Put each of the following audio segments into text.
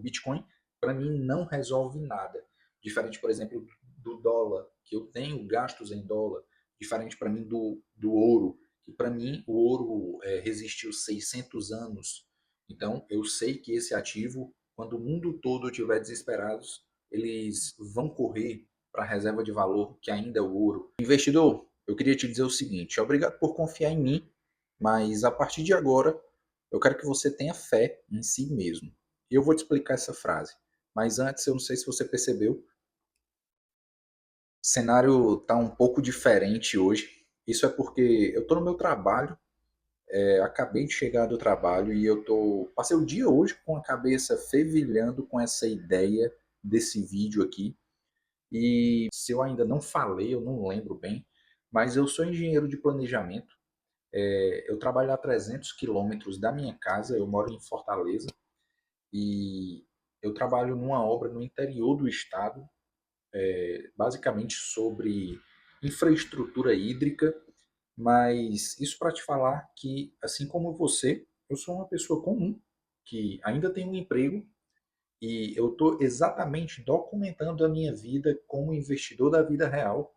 Bitcoin, para mim, não resolve nada. Diferente, por exemplo, do dólar, que eu tenho gastos em dólar, diferente para mim do ouro, que para mim o ouro resistiu 600 anos. Então, eu sei que esse ativo, quando o mundo todo estiver desesperado, eles vão correr para a reserva de valor, que ainda é o ouro. Investidor, eu queria te dizer o seguinte: obrigado por confiar em mim, mas a partir de agora, eu quero que você tenha fé em si mesmo. E eu vou te explicar essa frase. Mas antes, eu não sei se você percebeu, o cenário está um pouco diferente hoje. Isso é porque eu estou no meu trabalho, acabei de chegar do trabalho e passei o dia hoje com a cabeça fervilhando com essa ideia desse vídeo aqui. E se eu ainda não falei, eu não lembro bem, mas eu sou engenheiro de planejamento. Eu trabalho a 300 quilômetros da minha casa, eu moro em Fortaleza e eu trabalho numa obra no interior do estado, basicamente sobre infraestrutura hídrica, mas isso para te falar que, assim como você, eu sou uma pessoa comum, que ainda tem um emprego e eu estou exatamente documentando a minha vida como investidor da vida real.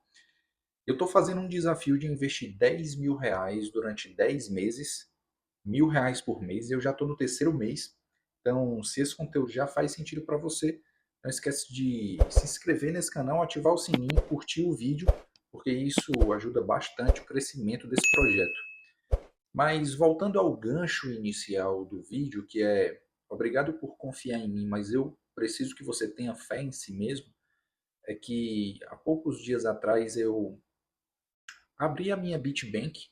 Eu estou fazendo um desafio de investir R$ 10.000 durante 10 meses, R$ 1.000 por mês, e eu já estou no terceiro mês. Então, se esse conteúdo já faz sentido para você, não esquece de se inscrever nesse canal, ativar o sininho, curtir o vídeo, porque isso ajuda bastante o crescimento desse projeto. Mas voltando ao gancho inicial do vídeo, que é obrigado por confiar em mim, mas eu preciso que você tenha fé em si mesmo, é que há poucos dias atrás eu abri a minha Bitbank.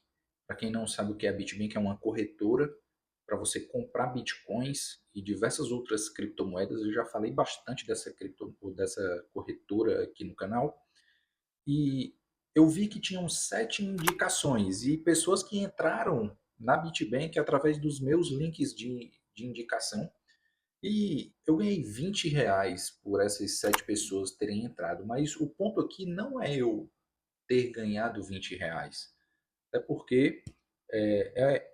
Para quem não sabe o que é a Bitbank, é uma corretora para você comprar bitcoins e diversas outras criptomoedas. Eu já falei bastante dessa corretora aqui no canal. E eu vi que tinham 7 indicações e pessoas que entraram na Bitbank através dos meus links de indicação. E eu ganhei R$ 20 por essas 7 pessoas terem entrado. Mas o ponto aqui não é eu ter ganhado R$ 20. Até porque é,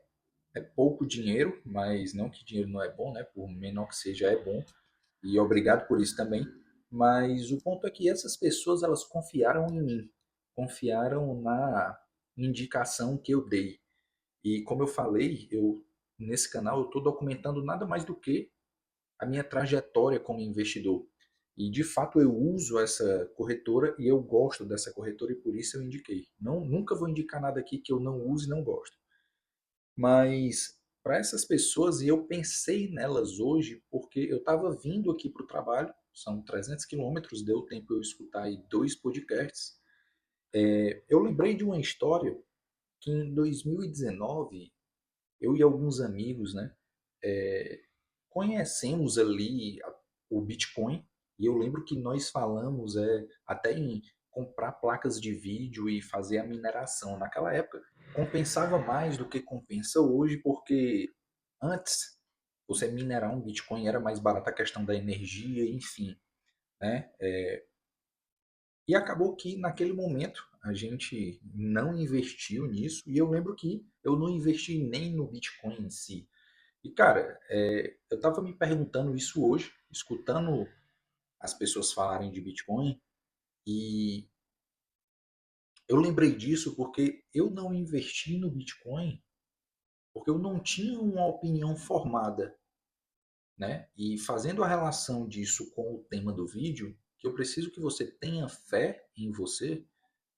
é pouco dinheiro, mas não que dinheiro não é bom, né? Por menor que seja, é bom. E obrigado por isso também. Mas o ponto é que essas pessoas elas confiaram em mim, confiaram na indicação que eu dei. E como eu falei, eu nesse canal eu estou documentando nada mais do que a minha trajetória como investidor. E de fato eu uso essa corretora e eu gosto dessa corretora e por isso eu indiquei. Não, nunca vou indicar nada aqui que eu não use e não gosto. Mas para essas pessoas, e eu pensei nelas hoje, porque eu estava vindo aqui para o trabalho, são 300 quilômetros, deu tempo eu escutar aí 2 podcasts. Eu lembrei de uma história que em 2019, eu e alguns amigos, né, conhecemos ali o Bitcoin, e eu lembro que nós falamos até em comprar placas de vídeo e fazer a mineração. Naquela época, compensava mais do que compensa hoje, porque antes você minerar um Bitcoin era mais barato a questão da energia, enfim, né? E acabou que naquele momento a gente não investiu nisso, e eu lembro que eu não investi nem no Bitcoin em si. E, cara, eu estava me perguntando isso hoje, escutando as pessoas falarem de Bitcoin, e eu lembrei disso porque eu não investi no Bitcoin porque eu não tinha uma opinião formada, né? E fazendo a relação disso com o tema do vídeo, que eu preciso que você tenha fé em você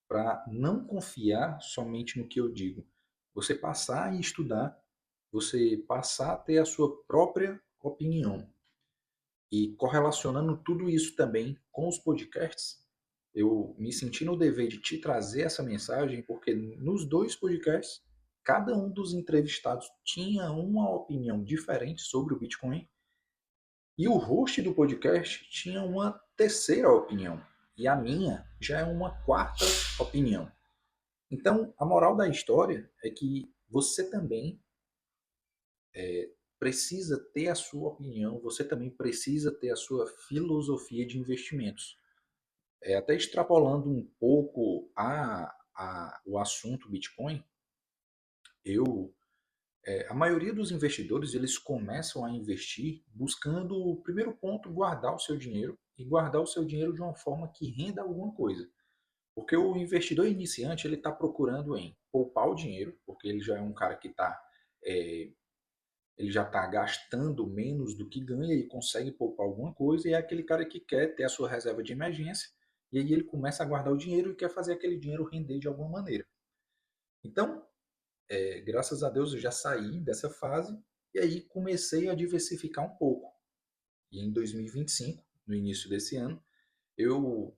para não confiar somente no que eu digo. Você passar a estudar, você passar a ter a sua própria opinião. E correlacionando tudo isso também com os podcasts, eu me senti no dever de te trazer essa mensagem, porque nos 2 podcasts, cada um dos entrevistados tinha uma opinião diferente sobre o Bitcoin, e o host do podcast tinha uma terceira opinião, e a minha já é uma quarta opinião. Então, a moral da história é que você também precisa ter a sua opinião, você também precisa ter a sua filosofia de investimentos. Até extrapolando um pouco o assunto Bitcoin, eu A maioria dos investidores, eles começam a investir buscando, o primeiro ponto, guardar o seu dinheiro e guardar o seu dinheiro de uma forma que renda alguma coisa. Porque o investidor iniciante, ele está procurando em poupar o dinheiro, porque ele já é um cara que é, ele já está gastando menos do que ganha e consegue poupar alguma coisa, e é aquele cara que quer ter a sua reserva de emergência, e aí ele começa a guardar o dinheiro e quer fazer aquele dinheiro render de alguma maneira. Então, graças a Deus eu já saí dessa fase e aí comecei a diversificar um pouco. E em 2025, no início desse ano, eu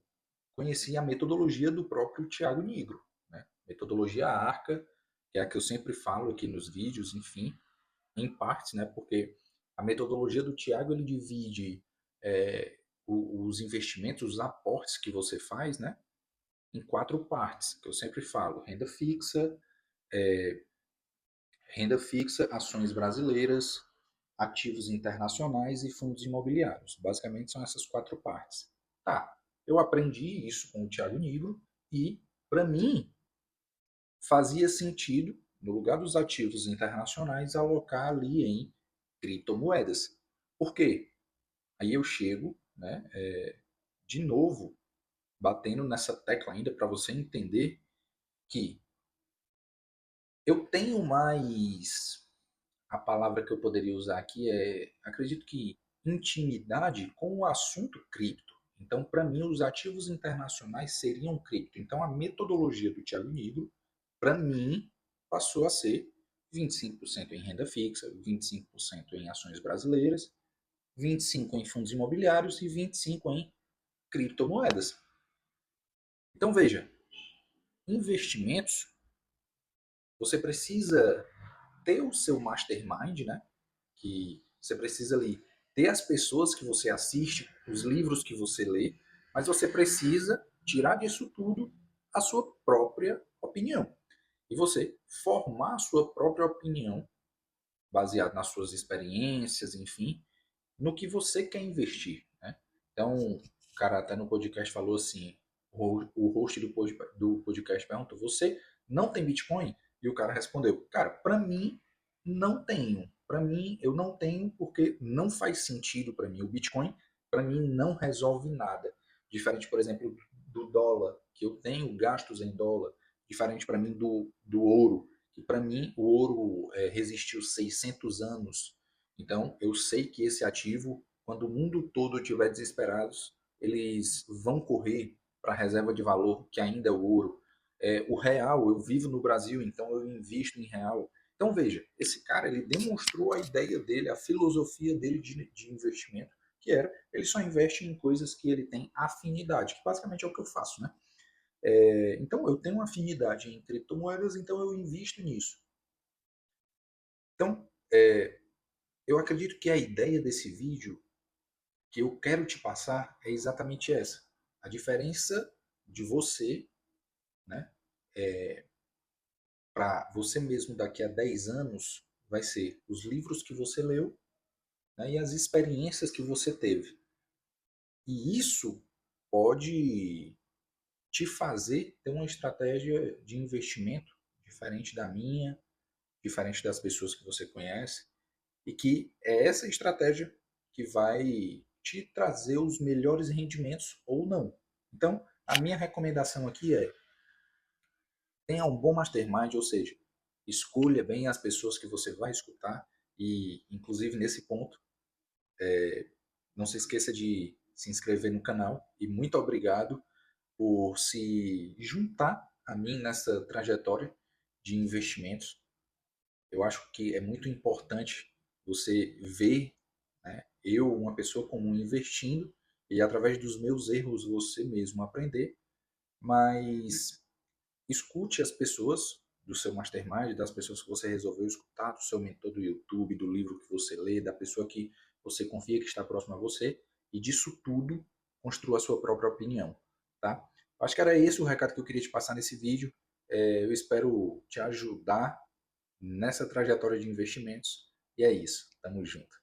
conheci a metodologia do próprio Tiago Nigro, né? Metodologia ARCA, que é a que eu sempre falo aqui nos vídeos, enfim, em partes, né? Porque a metodologia do Tiago, ele divide os investimentos, os aportes que você faz, né? Em 4 partes, que eu sempre falo: renda fixa, ações brasileiras, ativos internacionais e fundos imobiliários. Basicamente são essas 4 partes. Tá, eu aprendi isso com o Thiago Nigro e, para mim, fazia sentido, no lugar dos ativos internacionais, alocar ali em criptomoedas. Por quê? Aí eu chego, né, de novo, batendo nessa tecla ainda para você entender que eu tenho mais, a palavra que eu poderia usar aqui é, acredito que, intimidade com o assunto cripto. Então, para mim, os ativos internacionais seriam cripto. Então, a metodologia do Thiago Nigro, para mim, passou a ser 25% em renda fixa, 25% em ações brasileiras, 25% em fundos imobiliários e 25% em criptomoedas. Então, veja, investimentos, você precisa ter o seu mastermind, né? Que você precisa ali ter as pessoas que você assiste, os livros que você lê, mas você precisa tirar disso tudo a sua própria opinião. E você formar a sua própria opinião, baseado nas suas experiências, enfim, no que você quer investir. Né? Então, o cara até no podcast falou assim, o host do podcast perguntou: você não tem Bitcoin? E o cara respondeu: cara, para mim não tenho. Para mim eu não tenho porque não faz sentido para mim. O Bitcoin para mim não resolve nada. Diferente, por exemplo, do dólar, que eu tenho gastos em dólar. Diferente para mim do ouro, que para mim o ouro resistiu 600 anos. Então eu sei que esse ativo, quando o mundo todo estiver desesperado, eles vão correr para a reserva de valor, que ainda é o ouro. O real, eu vivo no Brasil, então eu invisto em real. Então veja, esse cara ele demonstrou a ideia dele, a filosofia dele de investimento, que era, ele só investe em coisas que ele tem afinidade, que basicamente é o que eu faço, né? Então eu tenho uma afinidade em criptomoedas, então eu invisto nisso. Então, eu acredito que a ideia desse vídeo que eu quero te passar é exatamente essa. A diferença de você, né, para você mesmo daqui a 10 anos vai ser os livros que você leu, né, e as experiências que você teve. E isso pode te fazer ter uma estratégia de investimento diferente da minha, diferente das pessoas que você conhece, e que é essa estratégia que vai te trazer os melhores rendimentos ou não. Então, a minha recomendação aqui é: tenha um bom mastermind, ou seja, escolha bem as pessoas que você vai escutar e, inclusive, nesse ponto, não se esqueça de se inscrever no canal e muito obrigado por se juntar a mim nessa trajetória de investimentos. Eu acho que é muito importante você ver, né, eu, uma pessoa comum, investindo e através dos meus erros você mesmo aprender, mas escute as pessoas do seu mastermind, das pessoas que você resolveu escutar, do seu mentor do YouTube, do livro que você lê, da pessoa que você confia que está próxima a você, e disso tudo construa a sua própria opinião, tá? Acho que era esse o recado que eu queria te passar nesse vídeo. Eu espero te ajudar nessa trajetória de investimentos. E é isso. Tamo junto.